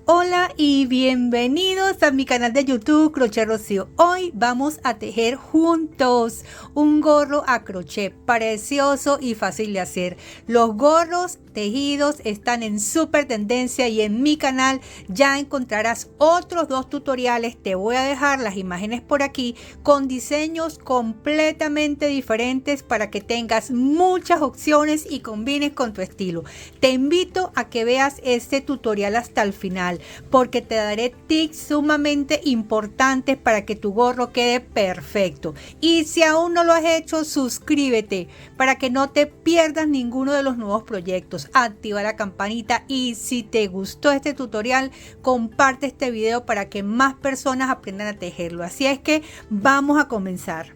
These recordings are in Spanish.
Hola y bienvenidos a mi canal de YouTube Crochet Rocío. Hoy vamos a tejer juntos un gorro a crochet precioso y fácil de hacer. Los gorros tejidos están en súper tendencia y en mi canal ya encontrarás otros dos tutoriales. Te voy a dejar las imágenes por aquí con diseños completamente diferentes para que tengas muchas opciones y combines con tu estilo. Te invito a que veas este tutorial hasta el final, porque te daré tips sumamente importantes para que tu gorro quede perfecto. Y si aún no lo has hecho, suscríbete para que no te pierdas ninguno de los nuevos proyectos. Activa la campanita y si te gustó este tutorial, comparte este video para que más personas aprendan a tejerlo. Así es que vamos a comenzar.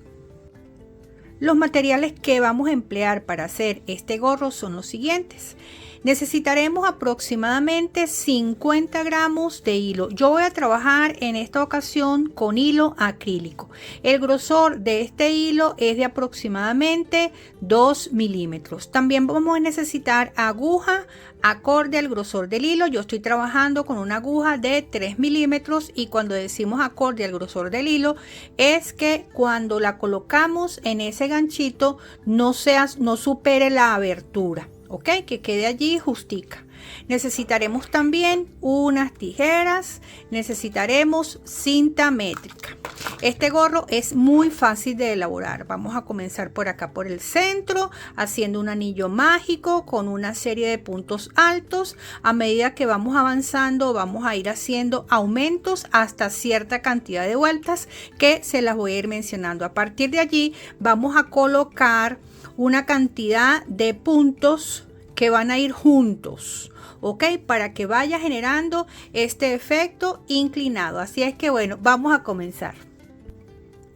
Los materiales que vamos a emplear para hacer este gorro son los siguientes. Necesitaremos aproximadamente 50 gramos de hilo. Yo voy a trabajar en esta ocasión con hilo acrílico. El grosor de este hilo es de aproximadamente 2 milímetros. También vamos a necesitar aguja acorde al grosor del hilo. Yo estoy trabajando con una aguja de 3 milímetros y cuando decimos acorde al grosor del hilo es que cuando la colocamos en ese ganchito no supere la abertura. Ok, que quede allí justica. Necesitaremos también unas tijeras, necesitaremos cinta métrica. Este gorro es muy fácil de elaborar. Vamos a comenzar por acá por el centro, haciendo un anillo mágico con una serie de puntos altos. A medida que vamos avanzando, vamos a ir haciendo aumentos hasta cierta cantidad de vueltas que se las voy a ir mencionando. A partir de allí, vamos a colocar una cantidad de puntos que van a ir juntos, ok, para que vaya generando este efecto inclinado. Así es que bueno, vamos a comenzar.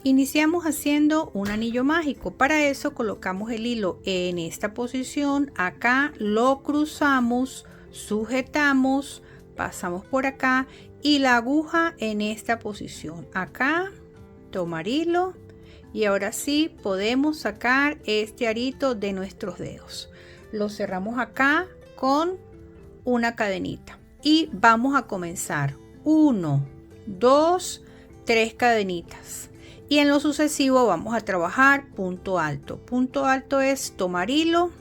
Iniciamos haciendo un anillo mágico. Para eso colocamos el hilo en esta posición, acá lo cruzamos, sujetamos, pasamos por acá y la aguja en esta posición, acá, tomar hilo. Y ahora sí podemos sacar este arito de nuestros dedos. Lo cerramos acá con una cadenita. Y vamos a comenzar. 1, 2, 3 cadenitas. Y en lo sucesivo vamos a trabajar punto alto. Punto alto es tomar hilo,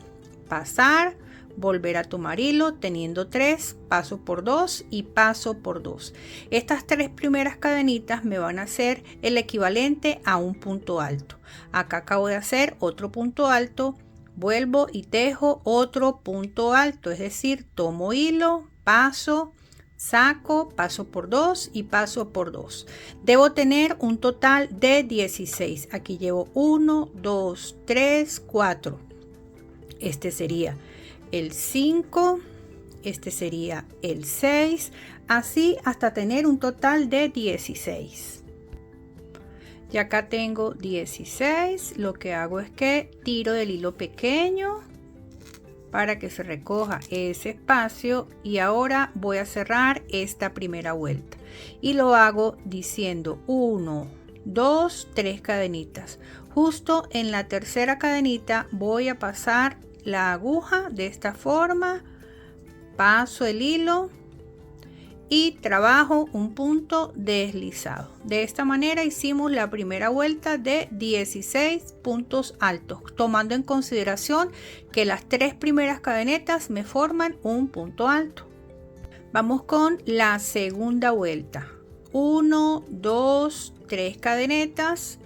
pasar, volver a tomar hilo, teniendo 3, paso por 2 y paso por 2. Estas 3 primeras cadenitas me van a hacer el equivalente a un punto alto. Acá acabo de hacer otro punto alto, vuelvo y tejo otro punto alto, es decir, tomo hilo, paso, saco, paso por 2 y paso por 2. Debo tener un total de 16. Aquí llevo 1, 2, 3, 4. Este sería el 5, este sería el 6, así hasta tener un total de 16. Y acá tengo 16. Lo que hago es que tiro del hilo pequeño para que se recoja ese espacio y ahora voy a cerrar esta primera vuelta y lo hago diciendo 1, 2, 3 cadenitas. Justo en la tercera cadenita voy a pasar la aguja de esta forma, paso el hilo y trabajo un punto deslizado. De esta manera hicimos la primera vuelta de 16 puntos altos, tomando en consideración que las 3 primeras cadenetas me forman un punto alto. Vamos con la segunda vuelta. 1, 2, 3 cadenetas,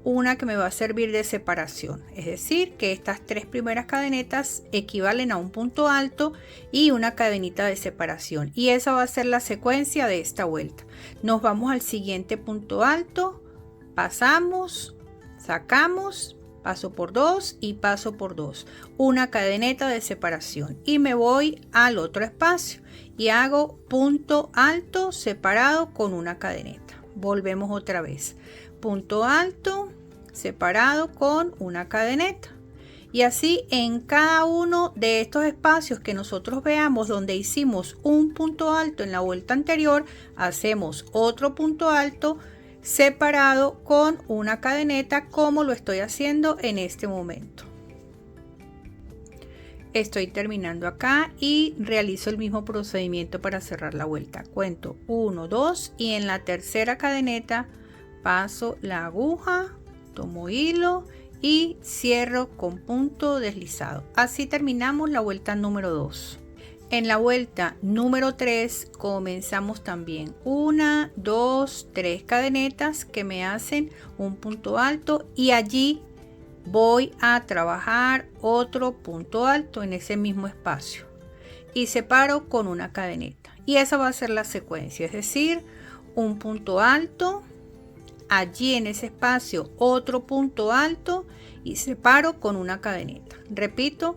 una que me va a servir de separación, es decir que estas 3 primeras cadenetas equivalen a un punto alto y una cadenita de separación, y esa va a ser la secuencia de esta vuelta. Nos vamos al siguiente punto alto, pasamos, sacamos, paso por 2 y paso por 2, una cadeneta de separación y me voy al otro espacio y hago punto alto separado con una cadeneta. Volvemos otra vez, punto alto separado con una cadeneta, y así en cada uno de estos espacios que nosotros veamos donde hicimos un punto alto en la vuelta anterior, hacemos otro punto alto separado con una cadeneta, como lo estoy haciendo en este momento. Estoy terminando acá y realizo el mismo procedimiento para cerrar la vuelta. Cuento 1, 2 y en la tercera cadeneta paso la aguja, tomo hilo y cierro con punto deslizado. Así terminamos la vuelta número 2. En la vuelta número 3 comenzamos también 1, 2, 3 cadenetas que me hacen un punto alto y allí voy a trabajar otro punto alto en ese mismo espacio y separo con una cadeneta, y esa va a ser la secuencia, es decir, un punto alto, allí en ese espacio otro punto alto y separo con una cadeneta. Repito,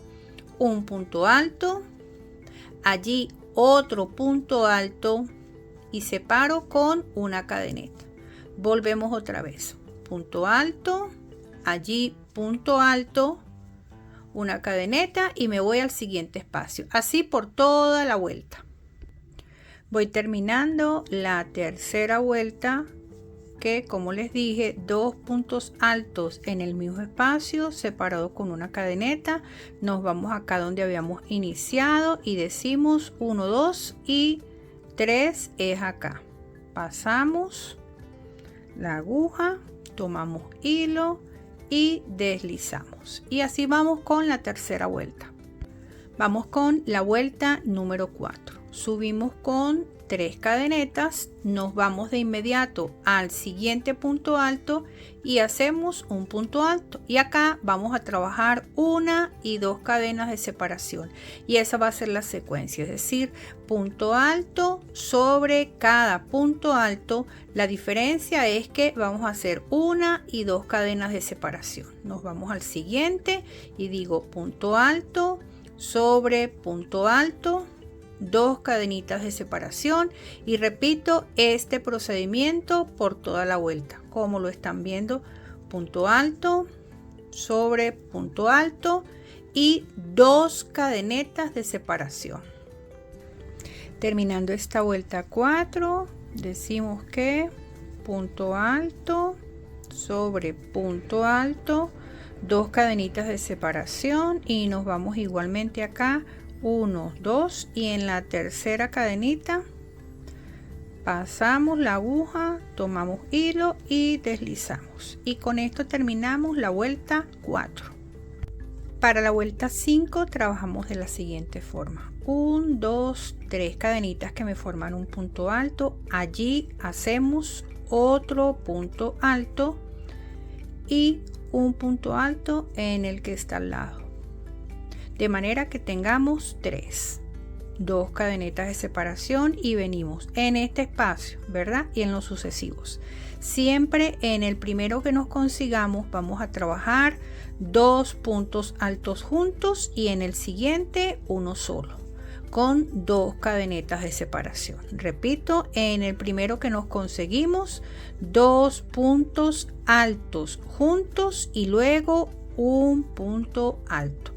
un punto alto, allí otro punto alto y separo con una cadeneta. Volvemos otra vez, punto alto, allí punto alto, una cadeneta y me voy al siguiente espacio, así por toda la vuelta. Voy terminando la tercera vuelta, que como les dije, 2 puntos altos en el mismo espacio separado con una cadeneta. Nos vamos acá donde habíamos iniciado y decimos 1, 2 y 3 es acá. Pasamos la aguja, tomamos hilo y deslizamos, y así vamos con la tercera vuelta. Vamos con la vuelta número 4. Subimos con 3 cadenetas, nos vamos de inmediato al siguiente punto alto y hacemos un punto alto, y acá vamos a trabajar 1 y 2 cadenas de separación, y esa va a ser la secuencia, es decir, punto alto sobre cada punto alto. La diferencia es que vamos a hacer 1 y 2 cadenas de separación. Nos vamos al siguiente y digo punto alto sobre punto alto, 2 cadenitas de separación, y repito este procedimiento por toda la vuelta, como lo están viendo, punto alto sobre punto alto y 2 cadenetas de separación. Terminando esta vuelta 4, decimos que punto alto sobre punto alto, 2 cadenitas de separación, y nos vamos igualmente acá 1, 2 y en la tercera cadenita pasamos la aguja, tomamos hilo y deslizamos, y con esto terminamos la vuelta 4. Para la vuelta 5 trabajamos de la siguiente forma: 1, 2, 3 cadenitas que me forman un punto alto, allí hacemos otro punto alto y un punto alto en el que está al lado, de manera que tengamos 2 cadenetas de separación, y venimos en este espacio, ¿verdad? Y en los sucesivos. Siempre en el primero que nos consigamos vamos a trabajar 2 puntos altos juntos, y en el siguiente uno solo, con 2 cadenetas de separación. Repito, en el primero que nos conseguimos 2 puntos altos juntos y luego un punto alto.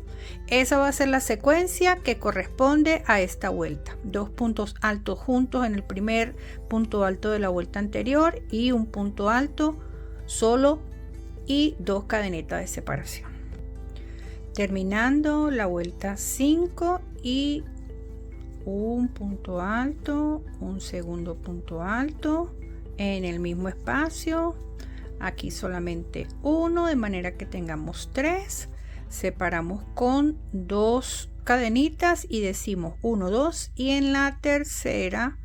Esa va a ser la secuencia que corresponde a esta vuelta: 2 puntos altos juntos en el primer punto alto de la vuelta anterior y un punto alto solo y 2 cadenetas de separación. Terminando la vuelta 5 y un punto alto, un segundo punto alto en el mismo espacio, aquí solamente uno, de manera que tengamos 3. Separamos con 2 cadenitas y decimos 1, 2, y en la tercera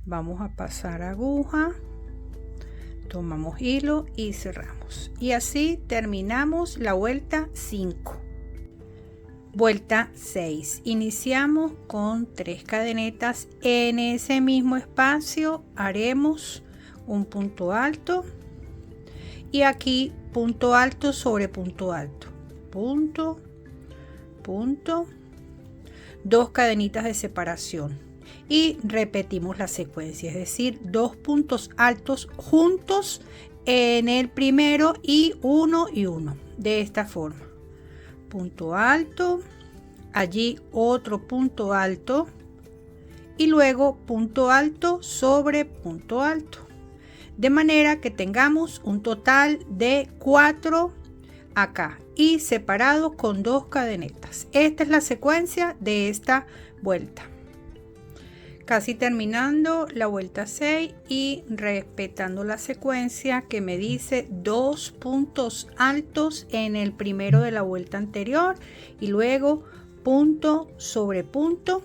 vamos a pasar aguja, tomamos hilo y cerramos, y así terminamos la vuelta 5. Vuelta 6. Iniciamos con 3 cadenetas, en ese mismo espacio haremos un punto alto y aquí punto alto sobre punto alto, punto, punto, 2 cadenitas de separación, y repetimos la secuencia, es decir, 2 puntos altos juntos en el primero y uno, de esta forma: punto alto, allí otro punto alto y luego punto alto sobre punto alto, de manera que tengamos un total de 4 acá y separado con 2 cadenetas. Esta es la secuencia de esta vuelta. Casi terminando la vuelta 6 y respetando la secuencia que me dice 2 puntos altos en el primero de la vuelta anterior y luego punto sobre punto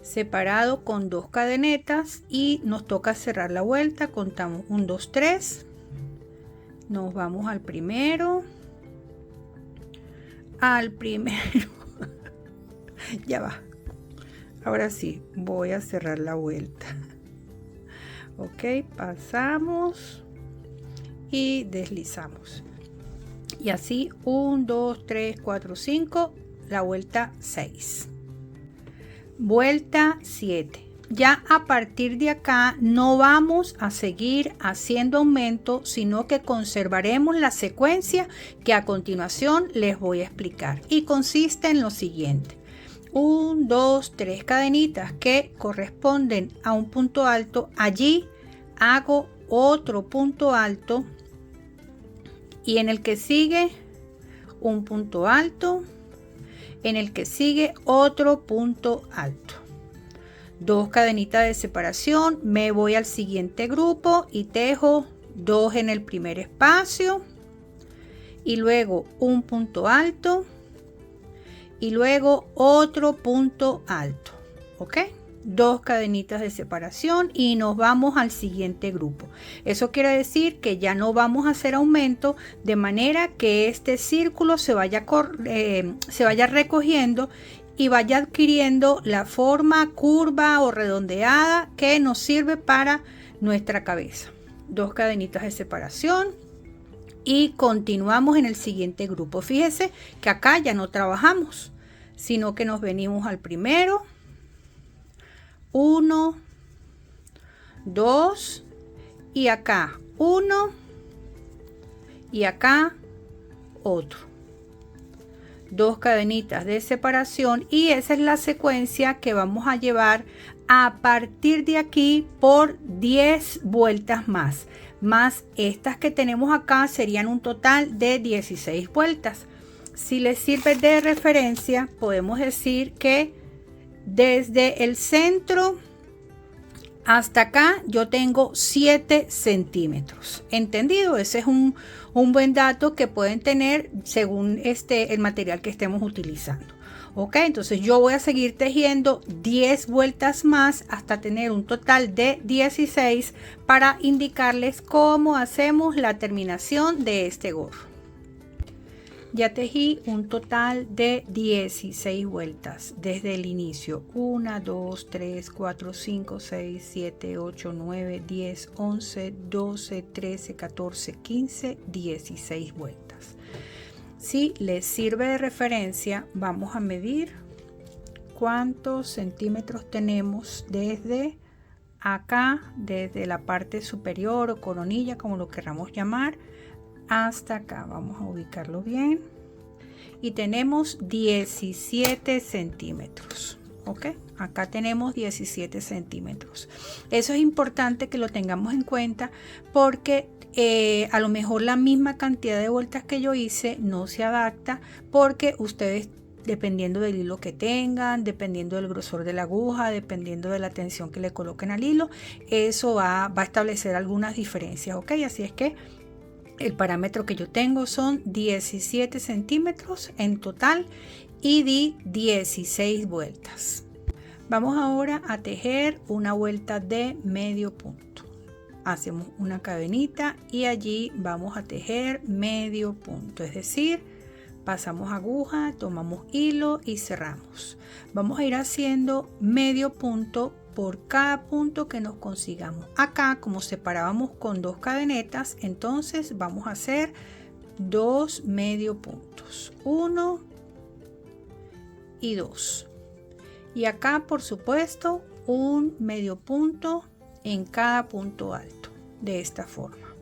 separado con 2 cadenetas y nos toca cerrar la vuelta. Contamos 1, 2, 3, nos vamos al primero, ya va. Ahora sí, voy a cerrar la vuelta. Ok, pasamos y deslizamos. Y así 1, 2, 3, 4, 5, la vuelta 6. Vuelta 7. Ya a partir de acá no vamos a seguir haciendo aumento, sino que conservaremos la secuencia que a continuación les voy a explicar. Y consiste en lo siguiente. 1, 2, 3 cadenitas que corresponden a un punto alto. Allí hago otro punto alto y en el que sigue un punto alto, en el que sigue otro punto alto. 2 cadenitas de separación, me voy al siguiente grupo y tejo 2 en el primer espacio y luego un punto alto y luego otro punto alto. Ok, 2 cadenitas de separación y nos vamos al siguiente grupo. Eso quiere decir que ya no vamos a hacer aumento, de manera que este círculo se vaya recogiendo y vaya adquiriendo la forma curva o redondeada que nos sirve para nuestra cabeza. 2 cadenitas de separación y continuamos en el siguiente grupo. Fíjese que acá ya no trabajamos, sino que nos venimos al primero, 1, 2 y acá 1 y acá otro. 2 cadenitas de separación y esa es la secuencia que vamos a llevar a partir de aquí por 10 vueltas más estas que tenemos acá, serían un total de 16 vueltas. Si les sirve de referencia, podemos decir que desde el centro hasta acá yo tengo 7 centímetros. ¿Entendido? Ese es un buen dato que pueden tener según el material que estemos utilizando. Ok, entonces yo voy a seguir tejiendo 10 vueltas más hasta tener un total de 16 para indicarles cómo hacemos la terminación de este gorro. Ya tejí un total de 16 vueltas desde el inicio. 1, 2, 3, 4, 5, 6, 7, 8, 9, 10, 11, 12, 13, 14, 15, 16 vueltas. Si les sirve de referencia, vamos a medir cuántos centímetros tenemos desde acá, desde la parte superior o coronilla, como lo queramos llamar, hasta acá. Vamos a ubicarlo bien y tenemos 17 centímetros. Ok, acá tenemos 17 centímetros. Eso es importante que lo tengamos en cuenta porque a lo mejor la misma cantidad de vueltas que yo hice no se adapta, porque ustedes, dependiendo del hilo que tengan, dependiendo del grosor de la aguja, dependiendo de la tensión que le coloquen al hilo, eso va a establecer algunas diferencias. Ok, así es que el parámetro que yo tengo son 17 centímetros en total y di 16 vueltas. Vamos ahora a tejer una vuelta de medio punto. Hacemos una cadenita y allí vamos a tejer medio punto, es decir, pasamos aguja, tomamos hilo y cerramos. Vamos a ir haciendo medio punto por cada punto que nos consigamos. Acá, como separábamos con 2 cadenetas, entonces vamos a hacer 2 medio puntos, 1 y 2. Y acá, por supuesto, un medio punto en cada punto alto, de esta forma.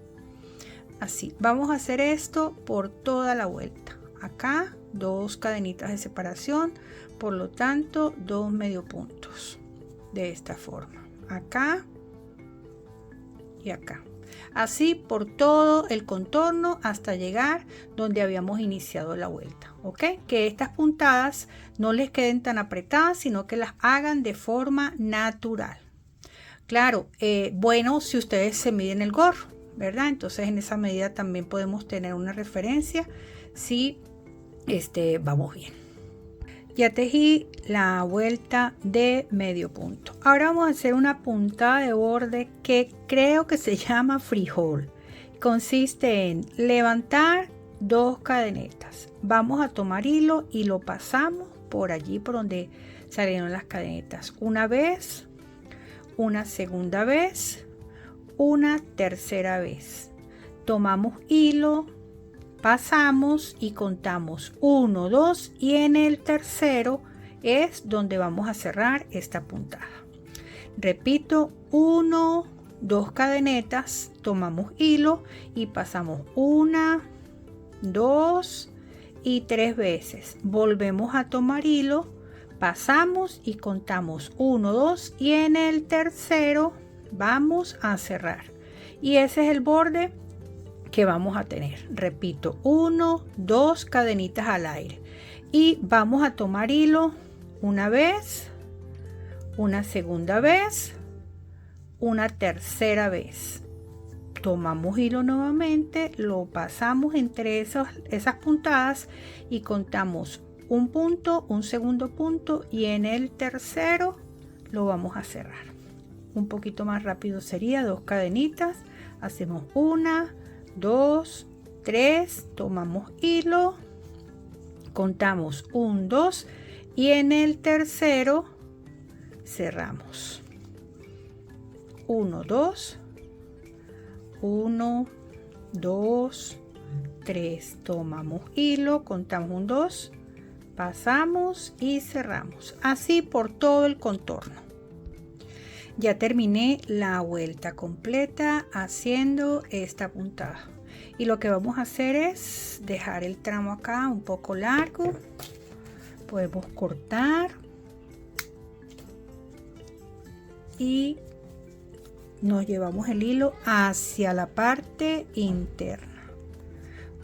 Así, vamos a hacer esto por toda la vuelta. Acá 2 cadenitas de separación, por lo tanto 2 medio puntos, de esta forma. Acá y acá. Así por todo el contorno hasta llegar donde habíamos iniciado la vuelta, ¿ok? Que estas puntadas no les queden tan apretadas, sino que las hagan de forma natural. Claro, bueno, si ustedes se miden el gorro, ¿verdad? Entonces en esa medida también podemos tener una referencia si vamos bien. Ya tejí la vuelta de medio punto. Ahora vamos a hacer una puntada de borde que creo que se llama freehole. Consiste en levantar 2 cadenetas. Vamos a tomar hilo y lo pasamos por allí por donde salieron las cadenetas. Una vez, una segunda vez, una tercera vez. Tomamos hilo, pasamos y contamos 1, 2 y en el tercero es donde vamos a cerrar esta puntada. Repito, 1, 2 cadenetas, tomamos hilo y pasamos 1, 2 y 3 veces. Volvemos a tomar hilo, pasamos y contamos 1, 2 y en el tercero vamos a cerrar. Y ese es el borde que vamos a tener. Repito, 1, 2 cadenitas al aire y vamos a tomar hilo una vez, una segunda vez, una tercera vez. Tomamos hilo nuevamente, lo pasamos entre esas puntadas y contamos un punto, un segundo punto y en el tercero lo vamos a cerrar. Un poquito más rápido sería 2 cadenitas, hacemos 1, 2, 3, tomamos hilo, contamos 1, 2 y en el tercero cerramos. 1, 2, 1, 2, 3, tomamos hilo, contamos 1, 2, pasamos y cerramos. Así por todo el contorno. Ya terminé la vuelta completa haciendo esta puntada y lo que vamos a hacer es dejar el tramo acá un poco largo. Podemos cortar y nos llevamos el hilo hacia la parte interna,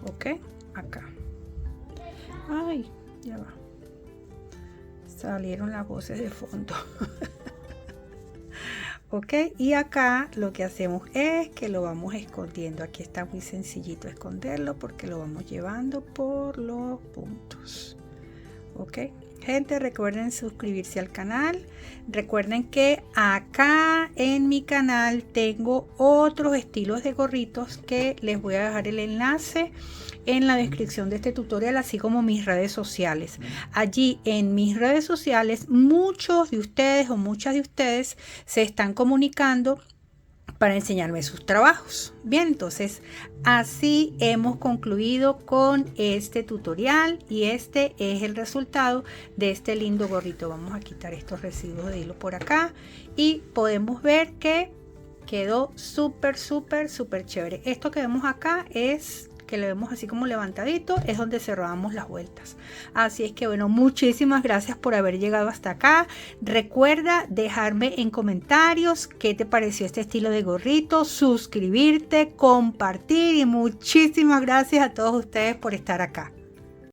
ok, acá. Ay, ya va, salieron las voces de fondo. Ok, y acá lo que hacemos es que lo vamos escondiendo. Aquí está muy sencillito esconderlo porque lo vamos llevando por los puntos. Ok, gente, recuerden suscribirse al canal. Recuerden que acá en mi canal tengo otros estilos de gorritos que les voy a dejar el enlace en la descripción de este tutorial, así como mis redes sociales. Allí en mis redes sociales muchos de ustedes o muchas de ustedes se están comunicando para enseñarme sus trabajos. Bien, entonces así hemos concluido con este tutorial y este es el resultado de este lindo gorrito. Vamos a quitar estos residuos de hilo por acá y podemos ver que quedó súper chévere. Esto que vemos acá es que le vemos así como levantadito, es donde cerramos las vueltas. Así es que bueno, muchísimas gracias por haber llegado hasta acá. Recuerda dejarme en comentarios qué te pareció este estilo de gorrito, suscribirte, compartir y muchísimas gracias a todos ustedes por estar acá.